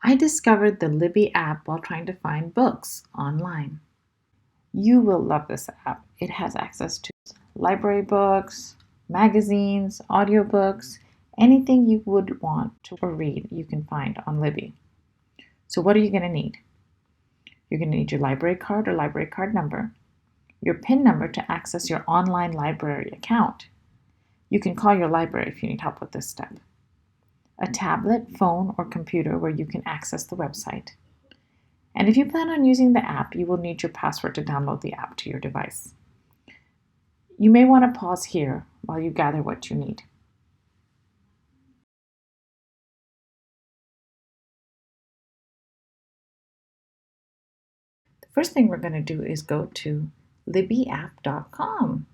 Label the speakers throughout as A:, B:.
A: I discovered the Libby app while trying to find books online. You will love this app. It has access to library books, magazines, audiobooks, anything you would want to read you can find on Libby. So what are you going to need? You're going to need your library card or library card number, your PIN number to access your online library account. You can call your library if you need help with this step. A tablet, phone, or computer where you can access the website. And if you plan on using the app, you will need your password to download the app to your device. You may want to pause here while you gather what you need. The first thing we're going to do is go to libbyapp.com.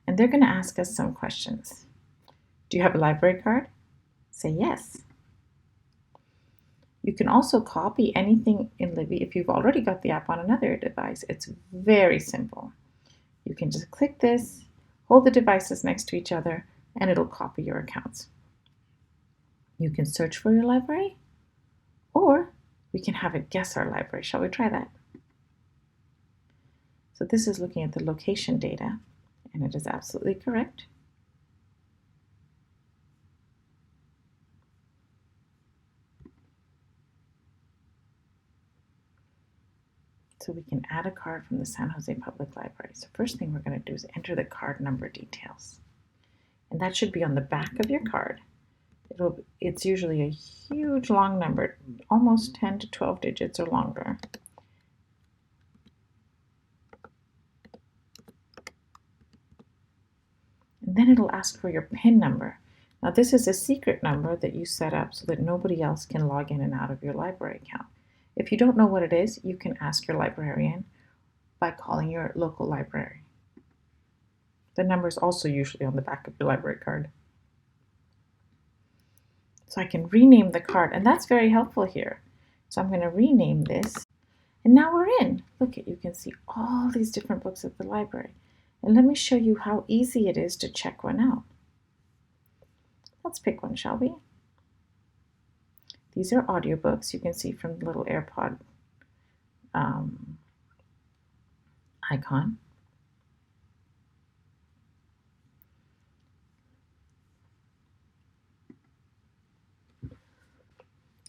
A: And they're going to ask us some questions. Do you have a library card? Say yes. You can also copy anything in Libby if you've already got the app on another device. It's very simple. You can just click this, hold the devices next to each other, and it'll copy your accounts. You can search for your library, or we can have it guess our library. Shall we try that? So this is looking at the location data, and it is absolutely correct. So we can add a card from the San Jose Public Library. So first thing we're going to do is enter the card number details. And that should be on the back of your card. It's usually a huge long number, almost 10 to 12 digits or longer. And then it'll ask for your PIN number. Now this is a secret number that you set up so that nobody else can log in and out of your library account. If you don't know what it is, you can ask your librarian by calling your local library. The number is also usually on the back of your library card. So I can rename the card, and that's very helpful here. So I'm going to rename this, and now we're in. Look, you can see all these different books at the library. And let me show you how easy it is to check one out. Let's pick one, shall we? These are audiobooks. You can see from the little AirPod icon.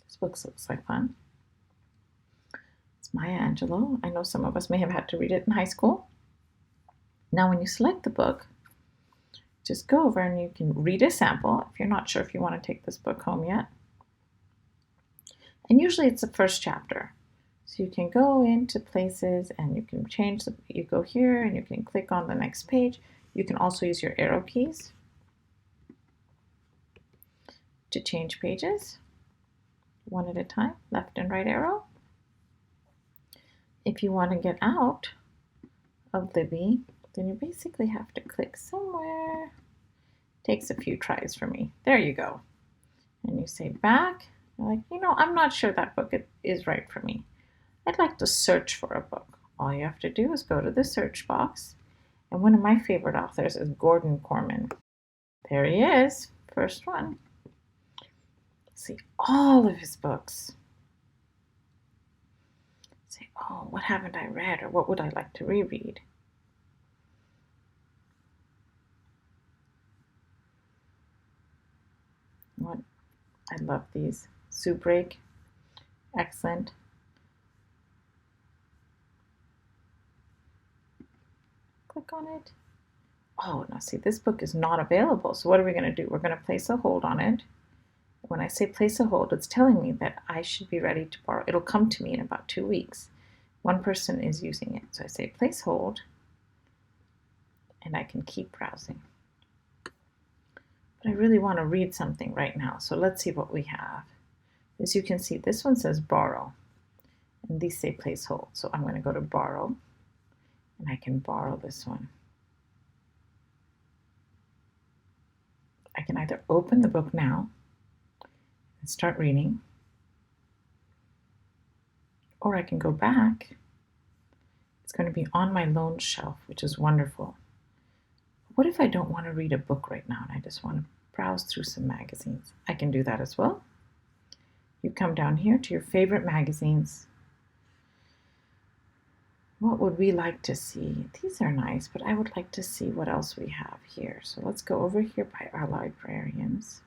A: This book looks like fun. It's Maya Angelou. I know some of us may have had to read it in high school. Now when you select the book, just go over and you can read a sample if you're not sure if you want to take this book home yet. And usually it's the first chapter. So you can go into places and you can change you go here and you can click on the next page. You can also use your arrow keys to change pages one at a time, left and right arrow. If you want to get out of Libby, then you basically have to click somewhere. Takes a few tries for me. There you go. And you say back. You're like, I'm not sure that book is right for me. I'd like to search for a book. All you have to do is go to the search box. And one of my favorite authors is Gordon Corman. There he is, first one. See all of his books. Say, oh, what haven't I read, or what would I like to reread? What? I love these. Soup Break, excellent. Click on it. Oh, now see, this book is not available. So what are we going to do? We're going to place a hold on it. When I say place a hold, it's telling me that I should be ready to borrow. It'll come to me in about 2 weeks. One person is using it. So I say place hold, and I can keep browsing. But I really want to read something right now. So let's see what we have. As you can see, this one says borrow, and these say place hold. So I'm going to go to borrow, and I can borrow this one. I can either open the book now and start reading, or I can go back. It's going to be on my loan shelf, which is wonderful. What if I don't want to read a book right now and I just want to browse through some magazines? I can do that as well. You come down here to your favorite magazines. What would we like to see? These are nice, but I would like to see what else we have here. So let's go over here by our librarians.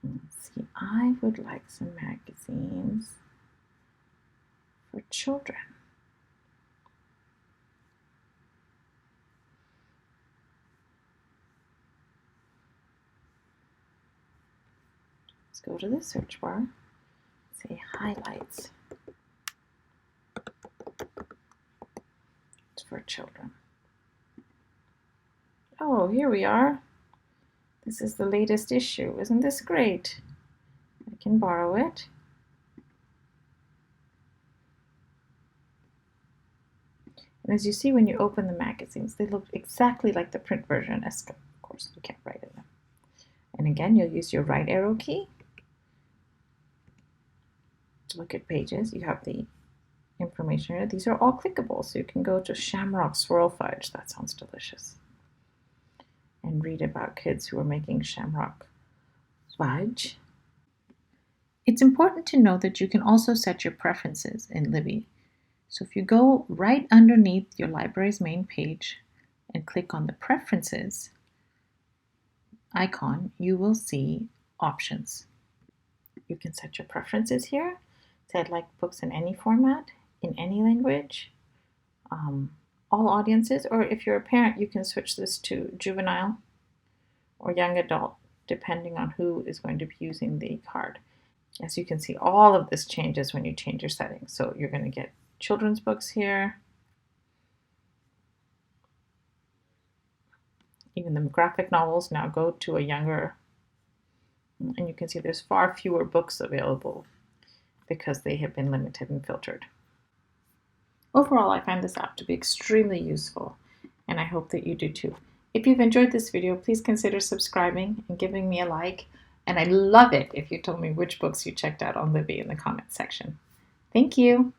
A: Let's see, I would like some magazines for children. Let's go to the search bar, say highlights. It's for children. Oh, here we are. This is the latest issue. Isn't this great? I can borrow it. And as you see when you open the magazines, they look exactly like the print version, of course you can't write in them. And again, you'll use your right arrow key to look at pages. You have the information here. These are all clickable, so you can go to Shamrock Swirl Fudge. That sounds delicious. And read about kids who are making shamrock fudge. It's important to know that you can also set your preferences in Libby. So if you go right underneath your library's main page and click on the Preferences icon, you will see options. You can set your preferences here. Say I'd like books in any format, in any language, all audiences, or if you're a parent, you can switch this to juvenile or young adult, depending on who is going to be using the card. As you can see, all of this changes when you change your settings. So you're going to get children's books here. Even the graphic novels now go to a younger, and you can see there's far fewer books available because they have been limited and filtered. Overall, I find this app to be extremely useful, and I hope that you do too. If you've enjoyed this video, please consider subscribing and giving me a like, and I'd love it if you told me which books you checked out on Libby in the comments section. Thank you!